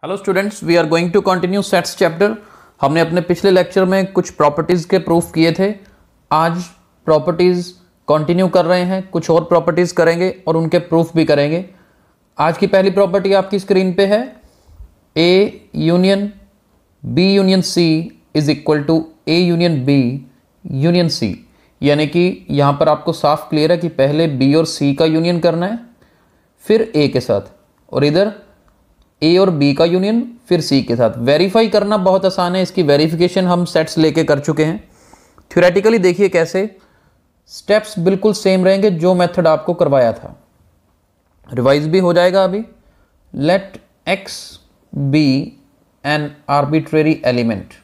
Hello students, we are going to continue sets chapter. हमने अपने पिछले लेक्चर में कुछ प्रॉपर्टीज़ के प्रूफ किए थे। आज प्रॉपर्टीज़ कंटिन्यू कर रहे हैं, कुछ और प्रॉपर्टीज़ करेंगे और उनके प्रूफ भी करेंगे। आज की पहली प्रॉपर्टी आपकी स्क्रीन पे है, A union B union C is equal to A union B union C. यानी कि यहाँ पर आपको साफ क्लियर है कि पहले बी और सी का यूनियन करना है, फिर ए के साथ, और इधर ए और बी का यूनियन फिर सी के साथ। वेरीफाई करना बहुत आसान है, इसकी वेरिफिकेशन हम सेट्स लेके कर चुके हैं। थ्योरेटिकली देखिए कैसे, स्टेप्स बिल्कुल सेम रहेंगे जो मेथड आपको करवाया था, रिवाइज भी हो जाएगा अभी। Let X be an arbitrary element,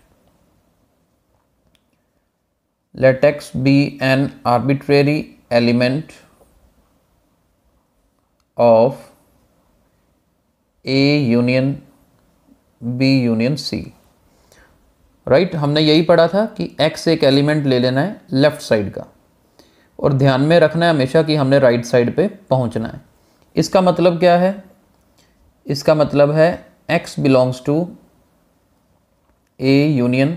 let x be an arbitrary element of A union B union C। Right, हमने यही पढ़ा था कि x एक एलिमेंट ले लेना है लेफ्ट साइड का, और ध्यान में रखना है हमेशा कि हमने राइट साइड पे पहुंचना है। इसका मतलब क्या है? इसका मतलब है x belongs to A union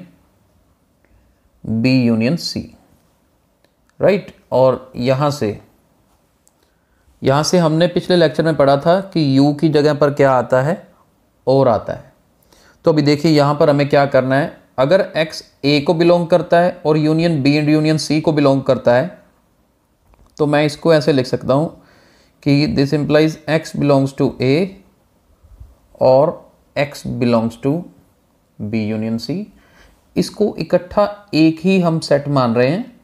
B union C, right. और यहाँ से हमने पिछले लेक्चर में पढ़ा था कि u की जगह पर क्या आता है, और आता है। तो अभी देखिए यहाँ पर हमें क्या करना है। अगर x a को बिलोंग करता है और union b and union c को बिलोंग करता है, तो मैं इसको ऐसे लिख सकता हूँ कि this implies x belongs to a और x belongs to b union c। इसको इकट्ठा एक ही हम सेट मान रहे हैं,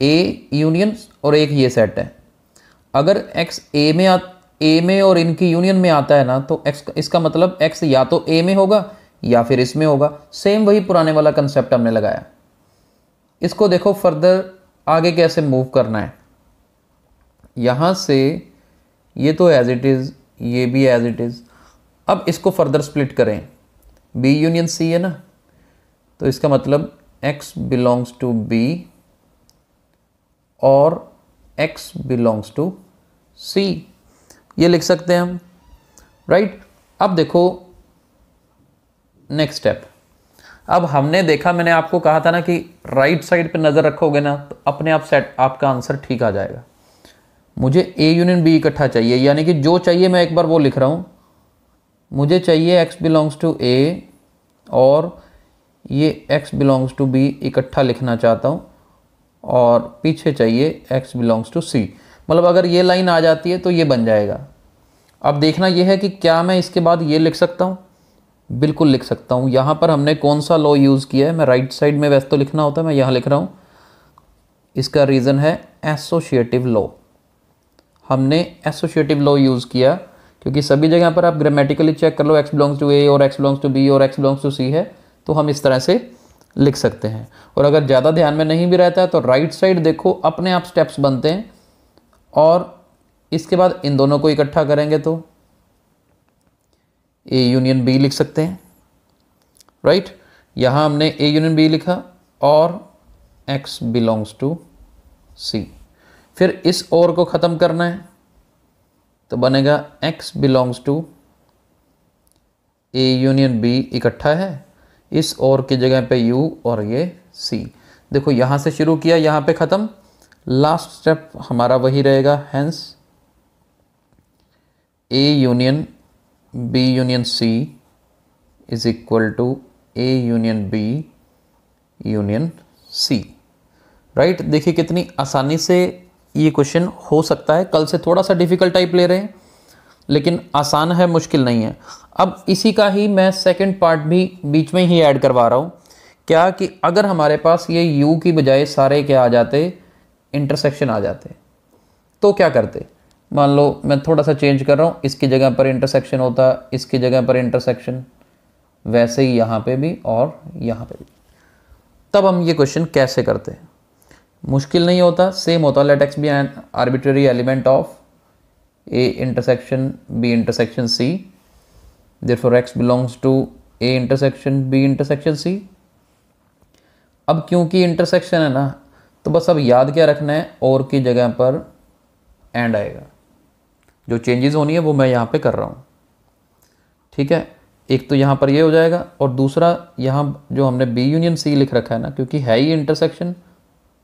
ए यूनियन और एक ये सेट है। अगर x a में और इनकी यूनियन में आता है ना, तो x इसका मतलब x या तो a में होगा या फिर इसमें होगा। सेम वही पुराने वाला कंसेप्ट हमने लगाया। इसको देखो फर्दर आगे कैसे मूव करना है। यहाँ से ये तो एज इट इज़, ये भी एज इट इज़। अब इसको फर्दर स्प्लिट करें, b यूनियन c है ना, तो इसका मतलब x बिलोंग्स टू b और x बिलोंग्स टू c, ये लिख सकते हैं हम, राइट। अब देखो नेक्स्ट स्टेप। अब हमने देखा, मैंने आपको कहा था ना कि राइट साइड पे नज़र रखोगे ना तो अपने आप सेट आपका आंसर ठीक आ जाएगा। मुझे a यूनियन b इकट्ठा चाहिए, यानी कि जो चाहिए मैं एक बार वो लिख रहा हूँ। मुझे चाहिए x बिलोंग्स टू a और ये x बिलोंग्स टू b इकट्ठा लिखना चाहता हूँ, और पीछे चाहिए x बिलोंग्स टू c। मतलब अगर ये लाइन आ जाती है तो ये बन जाएगा। अब देखना ये है कि क्या मैं इसके बाद ये लिख सकता हूँ? बिल्कुल लिख सकता हूँ। यहाँ पर हमने कौन सा लॉ यूज़ किया है? मैं राइट साइड में वैसे तो लिखना होता है, मैं यहाँ लिख रहा हूँ। इसका रीज़न है एसोशिएटिव लॉ। हमने एसोशिएटिव लॉ यूज़ किया क्योंकि सभी जगह पर आप ग्रामेटिकली चेक कर लो, x बिलोंग्स टू a और x बिलोंग्स टू b और x बिलोंग्स टू c है, तो हम इस तरह से लिख सकते हैं। और अगर ज़्यादा ध्यान में नहीं भी रहता है तो राइट साइड देखो अपने आप स्टेप्स बनते हैं, और इसके बाद इन दोनों को इकट्ठा करेंगे तो a यूनियन b लिख सकते हैं, राइट। यहाँ हमने a यूनियन b लिखा और x बिलोंग्स टू c। फिर इस और को ख़त्म करना है तो बनेगा x belongs to a union b इकट्ठा है, इस और की जगह पे u और ये c। देखो यहाँ से शुरू किया, यहाँ पे ख़त्म, लास्ट स्टेप हमारा वही रहेगा। Hence a union b union c is equal to a union b union c, right. देखिए कितनी आसानी से ये क्वेश्चन हो सकता है। कल से थोड़ा सा डिफिकल्ट टाइप ले रहे हैं, लेकिन आसान है, मुश्किल नहीं है। अब इसी का ही मैं सेकंड पार्ट भी बीच में ही ऐड करवा रहा हूँ। क्या कि अगर हमारे पास ये u की बजाय सारे क्या आ जाते, इंटरसेक्शन आ जाते, तो क्या करते? मान लो मैं थोड़ा सा चेंज कर रहा हूँ, इसकी जगह पर इंटरसेक्शन होता, इसकी जगह पर इंटरसेक्शन, वैसे ही यहाँ पे भी और यहाँ पे भी। तब हम ये क्वेश्चन कैसे करते हैं? मुश्किल नहीं होता, सेम होता। Let X be an arbitrary element of a intersection b intersection c, therefore x belongs to a intersection b intersection c। अब क्योंकि इंटरसेक्शन है ना, तो बस अब याद क्या रखना है, और की जगह पर एंड आएगा। जो चेंजेस होनी है वो मैं यहाँ पे कर रहा हूँ, ठीक है। एक तो यहाँ पर ये हो जाएगा, और दूसरा यहाँ जो हमने बी यूनियन सी लिख रखा है ना, क्योंकि है ही इंटरसेक्शन,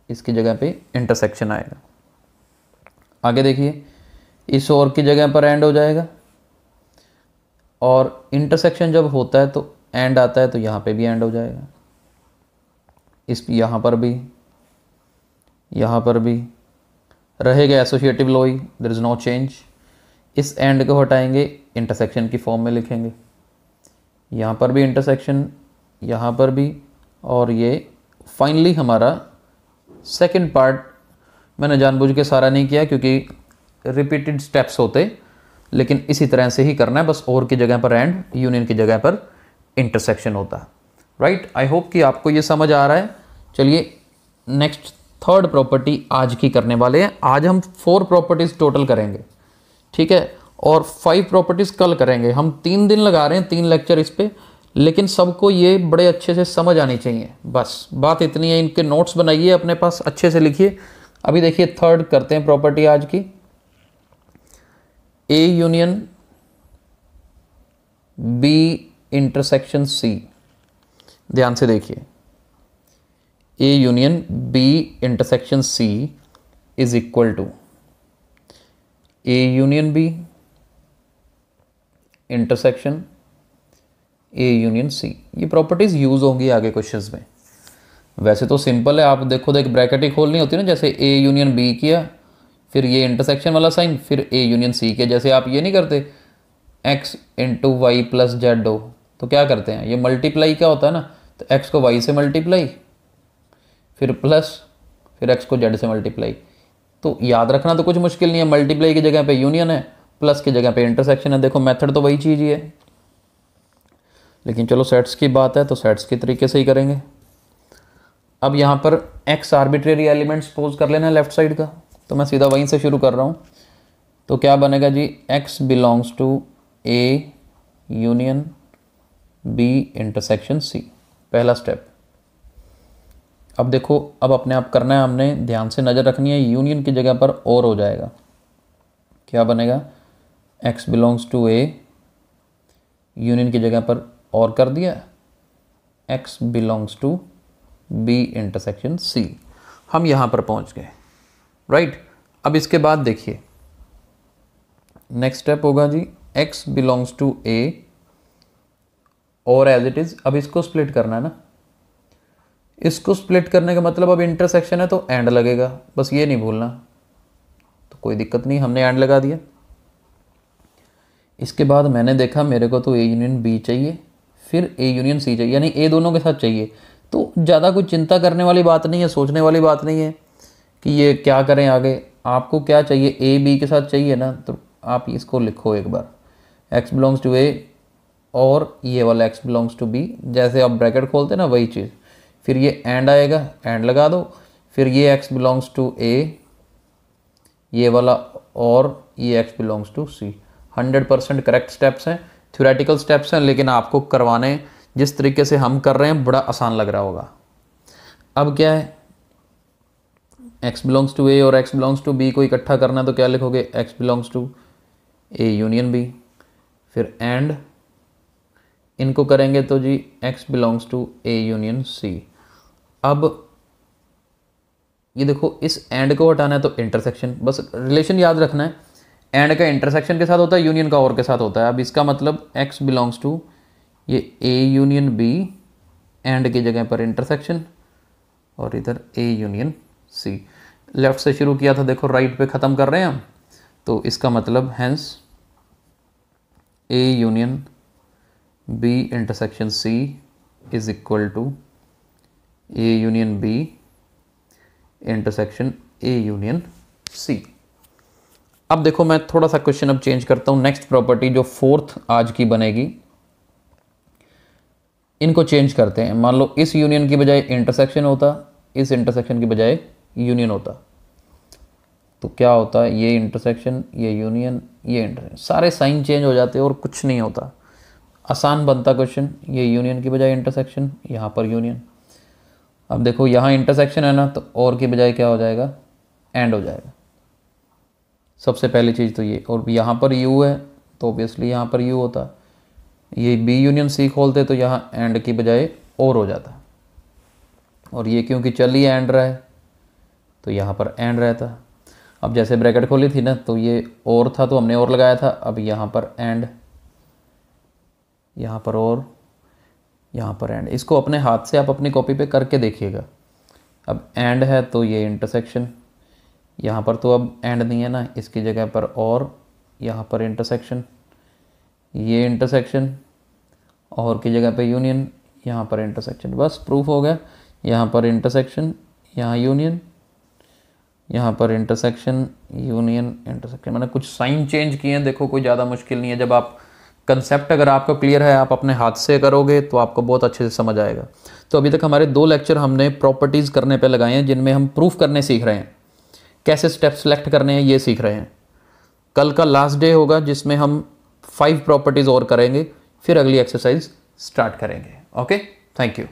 इसकी जगह पे इंटरसेक्शन आएगा। आगे देखिए, इस और की जगह पर एंड हो जाएगा, और इंटरसेक्शन जब होता है तो एंड आता है, तो यहाँ पे भी एंड हो जाएगा। इस यहाँ पर भी रहेगा एसोसिएटिव लॉ ही, देयर इज़ नो चेंज। इस एंड को हटाएंगे, इंटरसेक्शन की फॉर्म में लिखेंगे। यहाँ पर भी इंटरसेक्शन, यहाँ पर भी, और ये फाइनली हमारा सेकंड पार्ट मैंने जानबूझ के सारा नहीं किया क्योंकि रिपीटेड स्टेप्स होते, लेकिन इसी तरह से ही करना है, बस और की जगह पर एंड, यूनियन की जगह पर इंटरसेक्शन होता है। राइट, आई होप कि आपको ये समझ आ रहा है। चलिए नेक्स्ट थर्ड प्रॉपर्टी आज की करने वाले हैं। आज हम 4 प्रॉपर्टीज़ टोटल करेंगे, ठीक है, और 5 प्रॉपर्टीज़ कल करेंगे। हम 3 दिन लगा रहे हैं, 3 लेक्चर इस पे, लेकिन सबको ये बड़े अच्छे से समझ आनी चाहिए। बस बात इतनी है। इनके नोट्स बनाइए अपने पास, अच्छे से लिखिए। अभी देखिए थर्ड करते हैं प्रॉपर्टी आज की, A union B intersection C. ध्यान से देखिए, A union B intersection C is equal to A union B intersection A union C. ये प्रॉपर्टीज यूज होंगी आगे क्वेश्चंस में। वैसे तो सिंपल है, आप देखो, एक ब्रैकेट ही खोलनी होती है ना, जैसे ए यूनियन बी किया, फिर ये इंटरसेक्शन वाला साइन, फिर ए यूनियन सी किया। जैसे आप ये नहीं करते x into Y plus Z हो, तो क्या करते हैं, ये मल्टीप्लाई क्या होता है ना, तो x को y से मल्टीप्लाई, फिर प्लस, फिर x को z से मल्टीप्लाई। तो याद रखना तो कुछ मुश्किल नहीं है, मल्टीप्लाई की जगह पे यूनियन है, प्लस की जगह पे इंटरसेक्शन है। देखो मेथड तो वही चीज़ ही है, लेकिन चलो सेट्स की बात है तो सेट्स के तरीके से ही करेंगे। अब यहाँ पर x आर्बिट्रेरी एलिमेंट सपोज कर लेना लेफ्ट साइड का, तो मैं सीधा वहीं से शुरू कर रहा हूँ। तो क्या बनेगा जी, x belongs to A union B intersection C, पहला स्टेप। अब देखो, अब अपने आप करना है, हमने ध्यान से नज़र रखनी है, यूनियन की जगह पर और हो जाएगा। क्या बनेगा, x belongs to A, union की जगह पर और कर दिया, x belongs to B intersection C. हम यहाँ पर पहुँच गए। राइट, अब इसके बाद देखिए नेक्स्ट स्टेप होगा जी, x बिलोंग्स टू ए और एज इट इज़। अब इसको स्प्लिट करना है ना, इसको स्प्लिट करने का मतलब अब इंटरसेक्शन है तो एंड लगेगा, बस ये नहीं भूलना। तो कोई दिक्कत नहीं, हमने एंड लगा दिया। इसके बाद मैंने देखा मेरे को तो ए यूनियन बी चाहिए, फिर ए यूनियन सी चाहिए, यानी ए दोनों के साथ चाहिए। तो ज़्यादा कुछ चिंता करने वाली बात नहीं है, सोचने वाली बात नहीं है कि ये क्या करें आगे। आपको क्या चाहिए, ए बी के साथ चाहिए ना, तो आप इसको लिखो एक बार, x बिलोंग्स टू ए और ये वाला x बिलोंग्स टू बी। जैसे आप ब्रैकेट खोलते ना, वही चीज़। फिर ये एंड आएगा, एंड लगा दो, फिर ये x बिलोंग्स टू ए, ये वाला, और ये x belongs to C. 100% correct steps हैं, थ्योरेटिकल स्टेप्स हैं, लेकिन आपको करवाने जिस तरीके से हम कर रहे हैं बड़ा आसान लग रहा होगा। अब क्या है, x बिलोंग्स टू ए और x बिलोंग्स टू बी को इकट्ठा करना है, तो क्या लिखोगे, x belongs to A union B, फिर एंड इनको करेंगे तो जी x belongs to A union C. अब ये देखो, इस एंड को हटाना है तो इंटरसेक्शन, बस रिलेशन याद रखना है, एंड का इंटरसेक्शन के साथ होता है, यूनियन का और के साथ होता है। अब इसका मतलब x बिलोंग्स टू ये ए यूनियन बी, एंड की जगह पर इंटरसेक्शन, और इधर ए यूनियन सी। लेफ्ट से शुरू किया था, देखो राइट पे ख़त्म कर रहे हैं हम, तो इसका मतलब hence A union B intersection C is equal to A union B intersection A union C. अब देखो मैं थोड़ा सा क्वेश्चन अब चेंज करता हूँ। नेक्स्ट प्रॉपर्टी जो फोर्थ आज की बनेगी, इनको चेंज करते हैं। मान लो इस यूनियन की बजाय इंटरसेक्शन होता, इस इंटरसेक्शन की बजाय यूनियन होता, तो क्या होता है, ये इंटरसेक्शन, ये यूनियन, ये इंटरसेक्शन, सारे साइन चेंज हो जाते और कुछ नहीं होता। आसान बनता क्वेश्चन, ये यूनियन की बजाय इंटरसेक्शन, यहाँ पर यूनियन। अब देखो यहाँ इंटरसेक्शन है ना, तो और की बजाय क्या हो जाएगा, एंड हो जाएगा। सबसे पहली चीज़ तो ये, और यहाँ पर यू है तो ऑब्वियसली यहाँ पर यू होता, ये बी यूनियन सी खोलते तो यहाँ एंड की बजाय और हो जाता, और ये क्योंकि चल ही एंड रहा है तो यहाँ पर एंड रहता। अब जैसे ब्रैकेट खोली थी ना तो ये और था तो हमने और लगाया था, अब यहाँ पर एंड, यहाँ पर और, यहाँ पर एंड। इसको अपने हाथ से आप अपनी कॉपी पे करके देखिएगा। अब एंड है तो ये इंटरसेक्शन, यहाँ पर तो अब एंड नहीं है ना, इसकी जगह पर और, यहाँ पर इंटरसेक्शन, ये इंटरसेक्शन, और की जगह पे यूनियन, यहाँ पर इंटरसेक्शन। बस प्रूफ हो गया। यहाँ पर इंटरसेक्शन, यहाँ यूनियन, यहाँ पर इंटरसेक्शन, यूनियन, इंटरसेक्शन। मैंने कुछ साइन चेंज किए हैं, देखो कोई ज़्यादा मुश्किल नहीं है। जब आप कंसेप्ट अगर आपको क्लियर है, आप अपने हाथ से करोगे तो आपको बहुत अच्छे से समझ आएगा। तो अभी तक हमारे 2 लेक्चर हमने प्रॉपर्टीज़ करने पे लगाए हैं, जिनमें हम प्रूफ करने सीख रहे हैं, कैसे स्टेप सेलेक्ट करने हैं ये सीख रहे हैं। कल का लास्ट डे होगा जिसमें हम 5 प्रॉपर्टीज़ और करेंगे, फिर अगली एक्सरसाइज स्टार्ट करेंगे। Okay, thank you.